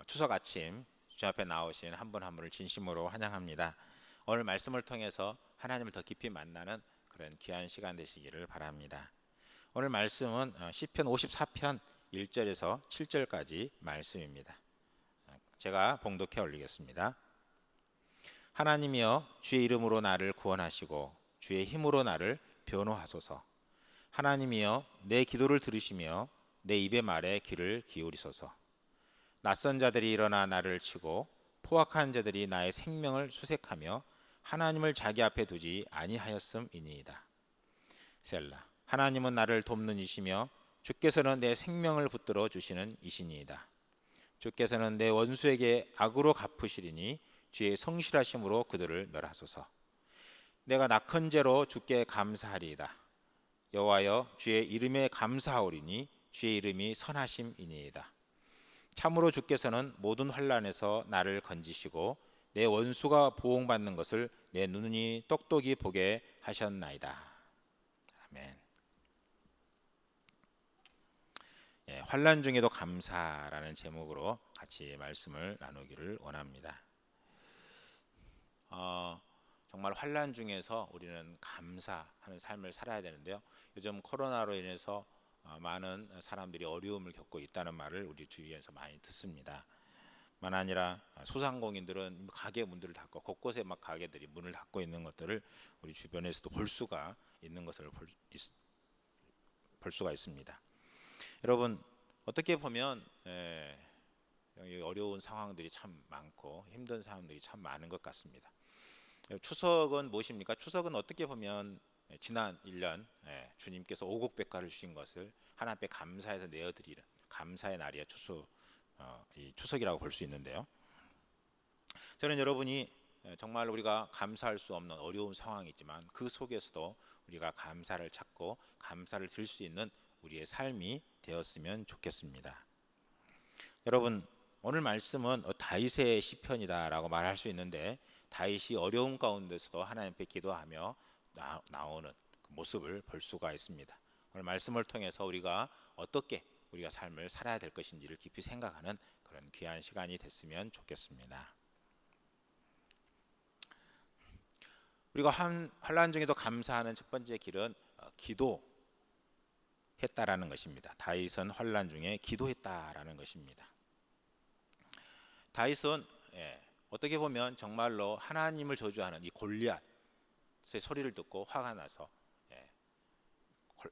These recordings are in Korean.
추석 아침 주 앞에 나오신 한 분 한 분을 진심으로 환영합니다. 오늘 말씀을 통해서 하나님을 더 깊이 만나는 그런 귀한 시간 되시기를 바랍니다. 오늘 말씀은 시편 54편 1절에서 7절까지 말씀입니다. 제가 봉독해 올리겠습니다. 하나님이여, 주의 이름으로 나를 구원하시고 주의 힘으로 나를 변호하소서. 하나님이여, 내 기도를 들으시며 내 입의 말에 귀를 기울이소서. 낯선 자들이 일어나 나를 치고 포악한 자들이 나의 생명을 수색하며 하나님을 자기 앞에 두지 아니하였음이니이다. 셀라. 하나님은 나를 돕는 이시며 주께서는 내 생명을 붙들어 주시는 이시니이다. 주께서는 내 원수에게 악으로 갚으시리니 주의 성실하심으로 그들을 멸하소서. 내가 낙헌 죄로 주께 감사하리이다. 여호와여, 주의 이름에 감사하오리니 주의 이름이 선하심이니이다. 참으로 주께서는 모든 환난에서 나를 건지시고 내 원수가 보응받는 것을 내 눈이 똑똑히 보게 하셨나이다. 아멘. 환난 중에도 감사라는 제목으로 같이 말씀을 나누기를 원합니다. 정말 환난 중에서 우리는 감사하는 삶을 살아야 되는데요. 요즘 코로나로 인해서 많은 사람들이 어려움을 겪고 있다는 말을 우리 주위에서 많이 듣습니다. 만 아니라 소상공인들은 가게 문들을 닫고 곳곳에 막 가게들이 문을 닫고 있는 것들을 우리 주변에서도 볼 수가 있는 것을 볼 수가 있습니다. 여러분, 어떻게 보면 어려운 상황들이 참 많고 힘든 상황들이 참 많은 것 같습니다. 추석은 무엇입니까? 추석은 어떻게 보면 지난 1년 주님께서 오곡백과를 주신 것을 하나님 앞에 감사해서 내어드리는 감사의 날이야 이 추석이라고 볼 수 있는데요. 저는 여러분이 정말 우리가 감사할 수 없는 어려운 상황이지만 그 속에서도 우리가 감사를 찾고 감사를 드릴 수 있는 우리의 삶이 되었으면 좋겠습니다. 여러분, 오늘 말씀은 다윗의 시편이다라고 말할 수 있는데 다윗이 어려운 가운데서도 하나님 앞에 기도하며 나오는 그 모습을 볼 수가 있습니다. 오늘 말씀을 통해서 우리가 어떻게 우리가 삶을 살아야 될 것인지를 깊이 생각하는 그런 귀한 시간이 됐으면 좋겠습니다. 우리가 환난 중에도 감사하는 첫 번째 길은 기도했다라는 것입니다. 다윗은 환난 중에 기도했다라는 것입니다. 다윗은 어떻게 보면 정말로 하나님을 저주하는 이 골리앗의 소리를 듣고 화가 나서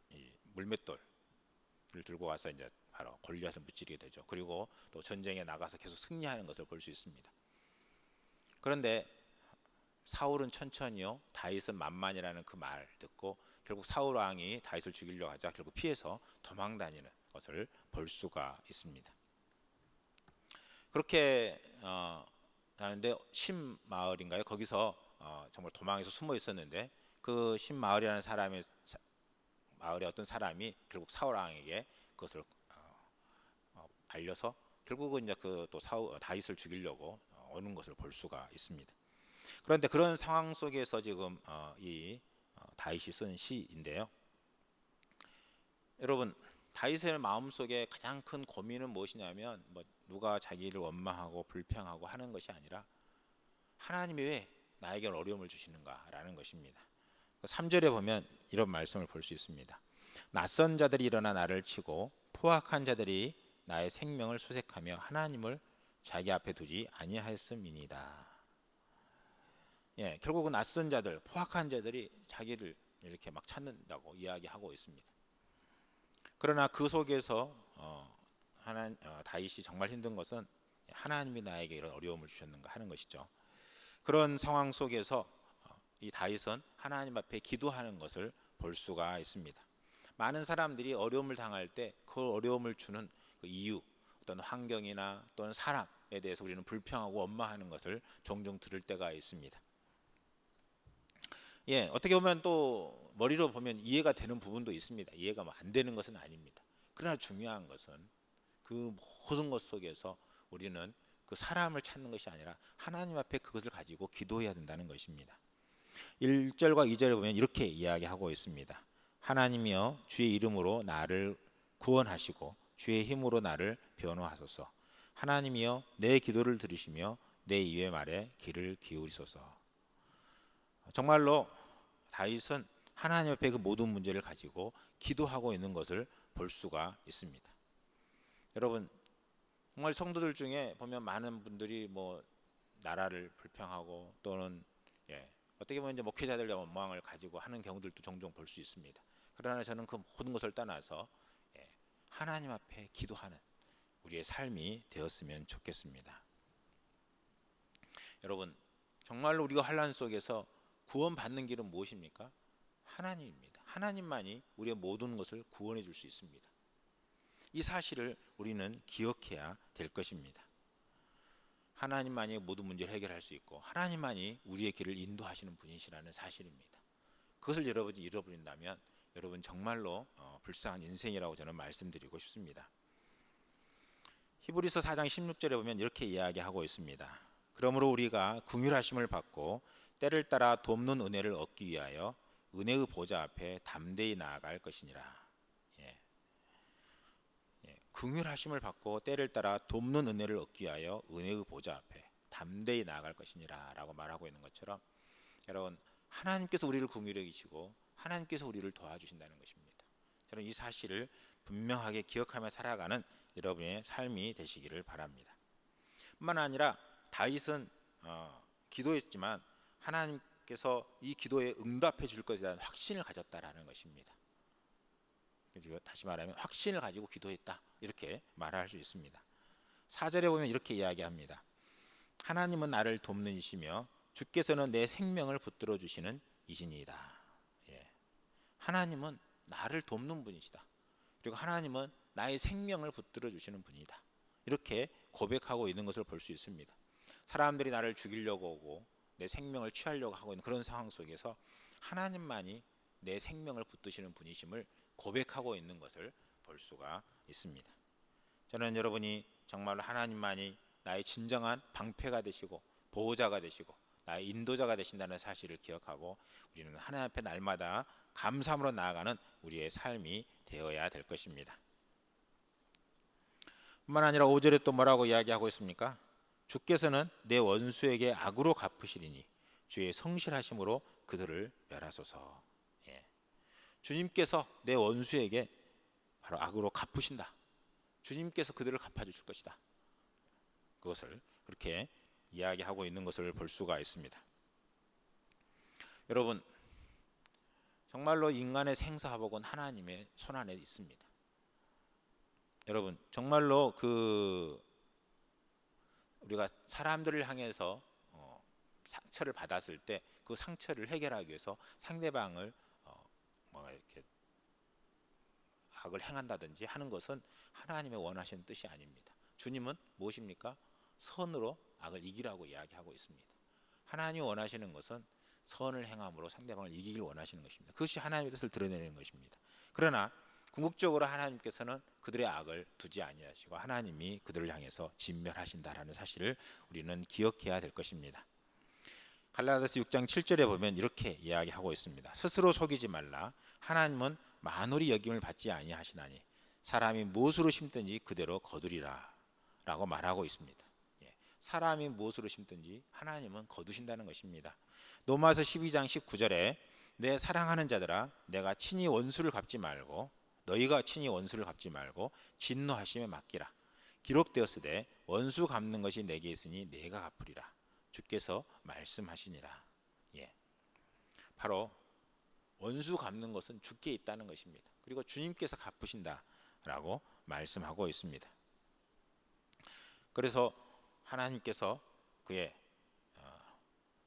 이 물맷돌을 들고 와서 이제 바로 골리앗을 무찌르게 되죠. 그리고 또 전쟁에 나가서 계속 승리하는 것을 볼 수 있습니다. 그런데 사울은 천천히요, 다윗은 만만이라는 그 말 듣고 결국 사울 왕이 다윗을 죽이려고 하자 결국 피해서 도망 다니는 것을 볼 수가 있습니다. 그렇게 하는데 신마을인가요? 거기서 정말 도망해서 숨어 있었는데 그 신마을이라는 마을의 어떤 사람이 결국 사울 왕에게 그것을 알려서 결국은 이제 그 또 다윗을 죽이려고 오는 것을 볼 수가 있습니다. 그런데 그런 상황 속에서 지금 이 다윗이 쓴 시인데요. 여러분, 다윗의 마음속에 가장 큰 고민은 무엇이냐면 누가 자기를 원망하고 불평하고 하는 것이 아니라 하나님이 왜 나에게 어려움을 주시는가라는 것입니다. 3절에 보면 이런 말씀을 볼 수 있습니다. 낯선 자들이 일어나 나를 치고 포악한 자들이 나의 생명을 수색하며 하나님을 자기 앞에 두지 아니하였음이니이다. 결국은 낯선 자들, 포악한 자들이 자기를 이렇게 막 찾는다고 이야기하고 있습니다. 그러나 그 속에서 다윗이 정말 힘든 것은 하나님이 나에게 이런 어려움을 주셨는가 하는 것이죠. 그런 상황 속에서 이 다윗은 하나님 앞에 기도하는 것을 볼 수가 있습니다. 많은 사람들이 어려움을 당할 때 그 어려움을 주는 그 이유, 어떤 환경이나 또는 사람에 대해서 우리는 불평하고 원망하는 것을 종종 들을 때가 있습니다. 어떻게 보면 또 머리로 보면 이해가 되는 부분도 있습니다. 이해가 안 되는 것은 아닙니다. 그러나 중요한 것은 그 모든 것 속에서 우리는 그 사람을 찾는 것이 아니라 하나님 앞에 그것을 가지고 기도해야 된다는 것입니다. 1절과 2절에 보면 이렇게 이야기하고 있습니다. 하나님이여, 주의 이름으로 나를 구원하시고 주의 힘으로 나를 변호하소서. 하나님이여 내 기도를 들으시며 내 입의 말에 귀를 기울이소서. 정말로 다윗은 하나님 앞에 그 모든 문제를 가지고 기도하고 있는 것을 볼 수가 있습니다. 여러분, 정말 성도들 중에 보면 많은 분들이 뭐 나라를 불평하고 또는 어떻게 보면 이제 목회자들의 원망을 가지고 하는 경우들도 종종 볼 수 있습니다. 그러나 저는 그 모든 것을 떠나서 하나님 앞에 기도하는 우리의 삶이 되었으면 좋겠습니다. 여러분, 정말로 우리가 환난 속에서 구원받는 길은 무엇입니까? 하나님입니다. 하나님만이 우리의 모든 것을 구원해 줄 수 있습니다. 이 사실을 우리는 기억해야 될 것입니다. 하나님만이 모든 문제를 해결할 수 있고 하나님만이 우리의 길을 인도하시는 분이시라는 사실입니다. 그것을 여러분이 잃어버린다면 여러분 정말로 불쌍한 인생이라고 저는 말씀드리고 싶습니다. 히브리서 4장 16절에 보면 이렇게 이야기하고 있습니다. 그러므로 우리가 긍휼하심을 받고 때를 따라 돕는 은혜를 얻기 위하여 은혜의 보좌 앞에 담대히 나아갈 것이니라. 긍휼하심을 받고 때를 따라 돕는 은혜를 얻기 위하여 은혜의 보좌 앞에 담대히 나아갈 것이니라 라고 말하고 있는 것처럼 여러분, 하나님께서 우리를 긍휼히 여기시고 하나님께서 우리를 도와주신다는 것입니다. 저는 이 사실을 분명하게 기억하며 살아가는 여러분의 삶이 되시기를 바랍니다. 뿐만 아니라 다윗은 기도했지만 하나님께서 이 기도에 응답해 줄 것에 대한 확신을 가졌다라는 것입니다. 그리고 다시 말하면 확신을 가지고 기도했다 이렇게 말할 수 있습니다. 4절에 보면 이렇게 이야기합니다. 하나님은 나를 돕는 이시며 주께서는 내 생명을 붙들어 주시는 이시니이다. 하나님은 나를 돕는 분이시다. 그리고 하나님은 나의 생명을 붙들어 주시는 분이다. 이렇게 고백하고 있는 것을 볼 수 있습니다. 사람들이 나를 죽이려고 오고 내 생명을 취하려고 하고 있는 그런 상황 속에서 하나님만이 내 생명을 붙드시는 분이심을 고백하고 있는 것을 볼 수가 있습니다. 저는 여러분이 정말로 하나님만이 나의 진정한 방패가 되시고 보호자가 되시고 나의 인도자가 되신다는 사실을 기억하고 우리는 하나님 앞에 날마다 감사함으로 나아가는 우리의 삶이 되어야 될 것입니다. 뿐만 아니라 5절에 또 뭐라고 이야기하고 있습니까? 주께서는 내 원수에게 악으로 갚으시리니 주의 성실하심으로 그들을 멸하소서. 주님께서 내 원수에게 바로 악으로 갚으신다. 주님께서 그들을 갚아주실 것이다. 그것을 그렇게 이야기하고 있는 것을 볼 수가 있습니다. 여러분, 정말로 인간의 생사화복은 하나님의 손안에 있습니다. 여러분, 정말로 우리가 사람들을 향해서 상처를 받았을 때 그 상처를 해결하기 위해서 상대방을 이렇게 악을 행한다든지 하는 것은 하나님의 원하시는 뜻이 아닙니다. 주님은 무엇입니까? 선으로 악을 이기라고 이야기하고 있습니다. 하나님이 원하시는 것은 선을 행함으로 상대방을 이기길 원하시는 것입니다. 그것이 하나님의 뜻을 드러내는 것입니다. 그러나 궁극적으로 하나님께서는 그들의 악을 두지 아니하시고 하나님이 그들을 향해서 진멸하신다라는 사실을 우리는 기억해야 될 것입니다. 갈라디아서 6장 7절에 보면 이렇게 이야기하고 있습니다. 스스로 속이지 말라. 하나님은 만홀히 여김을 받지 아니하시나니 사람이 무엇으로 심든지 그대로 거두리라 라고 말하고 있습니다. 사람이 무엇으로 심든지 하나님은 거두신다는 것입니다. 로마서 12장 19절에 내 사랑하는 자들아 내가 친히 원수를 갚지 말고 너희가 친히 원수를 갚지 말고 진노하심에 맡기라. 기록되었으되 원수 갚는 것이 내게 있으니 내가 갚으리라. 주께서 말씀하시니라. 바로 원수 갚는 것은 주께 있다는 것입니다. 그리고 주님께서 갚으신다라고 말씀하고 있습니다. 그래서 하나님께서 그의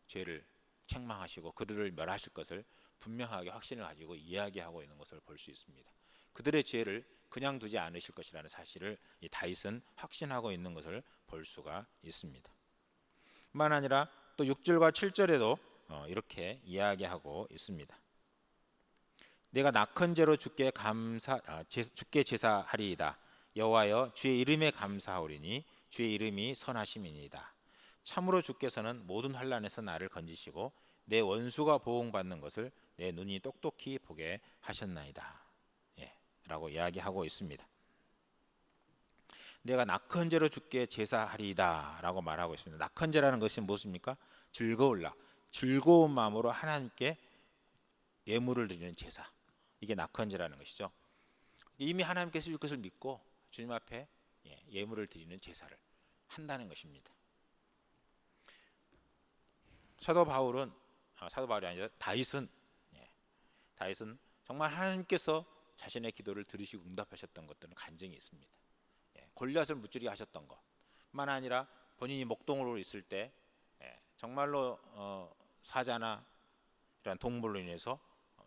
죄를 책망하시고 그들을 멸하실 것을 분명하게 확신을 가지고 이야기하고 있는 것을 볼 수 있습니다. 그들의 죄를 그냥 두지 않으실 것이라는 사실을 이 다윗은 확신하고 있는 것을 볼 수가 있습니다. 뿐만 아니라 또 6절과 7절에도 이렇게 이야기하고 있습니다. 내가 낙헌 죄로 주께 제사하리이다. 여호와여 주의 이름에 감사하오리니 주의 이름이 선하심이니이다. 참으로 주께서는 모든 환난에서 나를 건지시고 내 원수가 보응받는 것을 내 눈이 똑똑히 보게 하셨나이다. 라고 이야기하고 있습니다. 내가 낙헌제로 주께 제사하리이다라고 말하고 있습니다. 낙헌제라는 것이 무엇입니까? 즐거울라, 즐거운 마음으로 하나님께 예물을 드리는 제사, 이게 낙헌제라는 것이죠. 이미 하나님께서 줄 것을 믿고 주님 앞에 예물을 드리는 제사를 한다는 것입니다. 사도 바울이 아니라 다윗은 정말 하나님께서 자신의 기도를 들으시고 응답하셨던 것들은 간증이 있습니다. 골리앗을 무찌르게 하셨던 것만 아니라 본인이 목동으로 있을 때 정말로 사자나 이런 동물로 인해서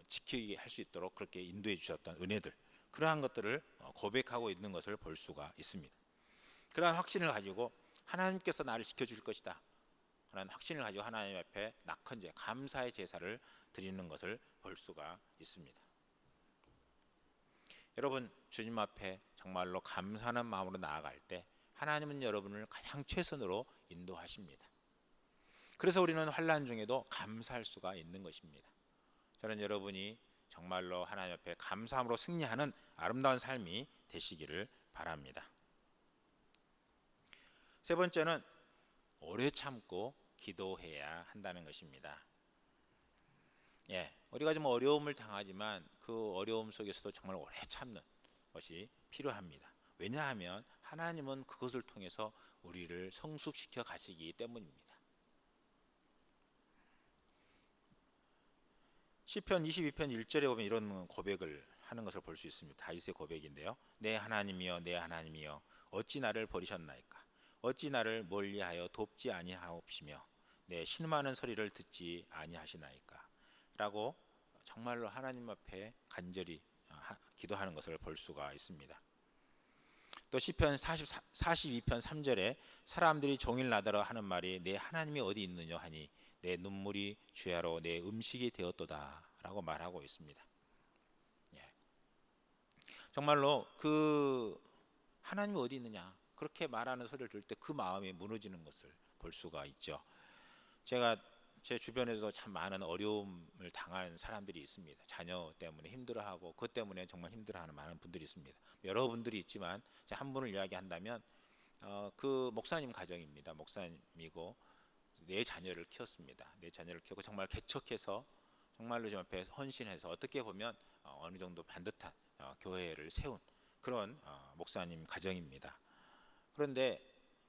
지키게 할 수 있도록 그렇게 인도해 주셨던 은혜들, 그러한 것들을 고백하고 있는 것을 볼 수가 있습니다. 그러한 확신을 가지고 하나님께서 나를 지켜줄 것이다 하는 확신을 가지고 하나님 앞에 낙헌제, 감사의 제사를 드리는 것을 볼 수가 있습니다. 여러분, 주님 앞에 정말로 감사하는 마음으로 나아갈 때 하나님은 여러분을 가장 최선으로 인도하십니다. 그래서 우리는 환난 중에도 감사할 수가 있는 것입니다. 저는 여러분이 정말로 하나님 앞에 감사함으로 승리하는 아름다운 삶이 되시기를 바랍니다. 세 번째는 오래 참고 기도해야 한다는 것입니다. 우리가 좀 어려움을 당하지만 그 어려움 속에서도 정말 오래 참는 것이 필요합니다. 왜냐하면 하나님은 그것을 통해서 우리를 성숙시켜 가시기 때문입니다. 시편 22편 1절에 보면 이런 고백을 하는 것을 볼 수 있습니다. 다윗의 고백인데요. 내 하나님이여, 내 하나님이여, 어찌 나를 버리셨나이까? 어찌 나를 멀리하여 돕지 아니하옵시며 내 신음하는 소리를 듣지 아니하시나이까? 라고 정말로 하나님 앞에 간절히 기도하는 것을 볼 수가 있습니다. 또 시편 42편 3절에 사람들이 종일 나더러 하는 말이 내 하나님이 어디 있느냐 하니 내 눈물이 주야로 내 음식이 되었도다 라고 말하고 있습니다. 정말로 그 하나님이 어디 있느냐 그렇게 말하는 소리를 들을 때 그 마음이 무너지는 것을 볼 수가 있죠. 제가 제 주변에도 참 많은 어려움을 당한 사람들이 있습니다. 자녀 때문에 힘들어하고 그것 때문에 정말 힘들어하는 많은 분들이 있습니다. 여러분들이 있지만 한 분을 이야기한다면 그 목사님 가정입니다. 목사님이고 네 자녀를 키웠습니다. 네 자녀를 키우고 정말 개척해서 정말로 좀 앞에 헌신해서 어떻게 보면 어느 정도 반듯한 교회를 세운 그런 목사님 가정입니다. 그런데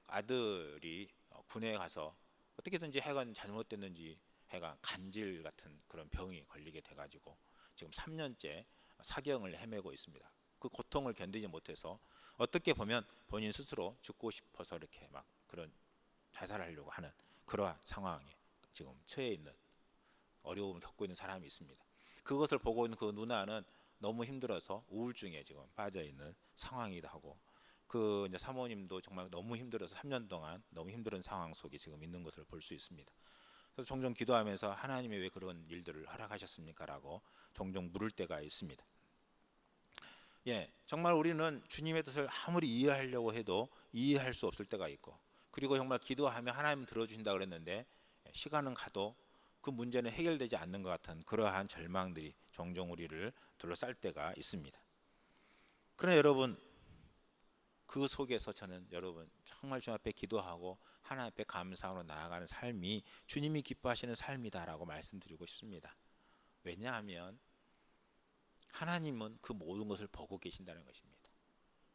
아들이 군에 가서 어떻게든지 해가 잘못됐는지 해가 간질 같은 그런 병이 걸리게 돼가지고 지금 3년째 사경을 헤매고 있습니다. 그 고통을 견디지 못해서 어떻게 보면 본인 스스로 죽고 싶어서 이렇게 막 그런 자살하려고 하는 그러한 상황에 지금 처해 있는 어려움을 겪고 있는 사람이 있습니다. 그것을 보고 있는 그 누나는 너무 힘들어서 우울증에 지금 빠져 있는 상황이기도 하고 그 이제 사모님도 정말 너무 힘들어서 3년 동안 너무 힘든 상황 속에 지금 있는 것을 볼 수 있습니다. 그래서 종종 기도하면서 하나님이 왜 그런 일들을 허락하셨습니까? 라고 종종 물을 때가 있습니다. 정말 우리는 주님의 뜻을 아무리 이해하려고 해도 이해할 수 없을 때가 있고 그리고 정말 기도하면 하나님 들어주신다 그랬는데 시간은 가도 그 문제는 해결되지 않는 것 같은 그러한 절망들이 종종 우리를 둘러쌀 때가 있습니다. 그러나 여러분 그 속에서 저는 여러분 정말 주님 앞에 기도하고 하나님 앞에 감사하러 나아가는 삶이 주님이 기뻐하시는 삶이다라고 말씀드리고 싶습니다. 왜냐하면 하나님은 그 모든 것을 보고 계신다는 것입니다.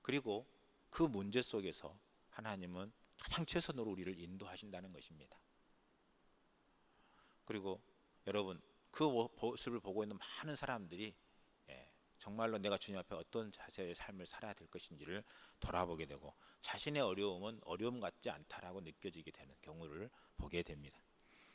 그리고 그 문제 속에서 하나님은 가장 최선으로 우리를 인도하신다는 것입니다. 그리고 여러분 그 모습을 보고 있는 많은 사람들이 정말로 내가 주님 앞에 어떤 자세의 삶을 살아야 될 것인지를 돌아보게 되고 자신의 어려움은 어려움 같지 않다라고 느껴지게 되는 경우를 보게 됩니다.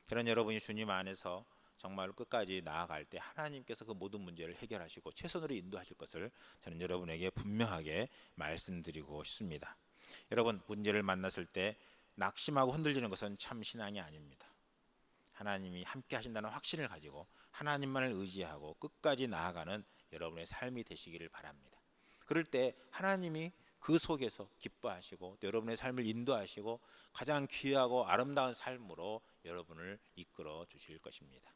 그런 여러분이 주님 안에서 정말 끝까지 나아갈 때 하나님께서 그 모든 문제를 해결하시고 최선으로 인도하실 것을 저는 여러분에게 분명하게 말씀드리고 싶습니다. 여러분 문제를 만났을 때 낙심하고 흔들리는 것은 참 신앙이 아닙니다. 하나님이 함께 하신다는 확신을 가지고 하나님만을 의지하고 끝까지 나아가는 여러분의 삶이 되시기를 바랍니다. 그럴 때 하나님이 그 속에서 기뻐하시고 또 여러분의 삶을 인도하시고 가장 귀하고 아름다운 삶으로 여러분을 이끌어 주실 것입니다.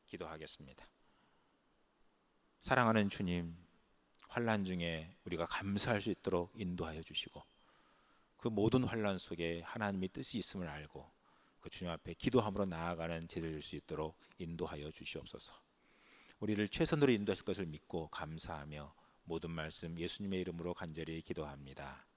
기도하겠습니다. 사랑하는 주님, 환난 중에 우리가 감사할 수 있도록 인도하여 주시고 그 모든 환란 속에 하나님의 뜻이 있음을 알고 그 주님 앞에 기도함으로 나아가는 제자 될 수 있도록 인도하여 주시옵소서. 우리를 최선으로 인도하실 것을 믿고 감사하며 모든 말씀 예수님의 이름으로 간절히 기도합니다.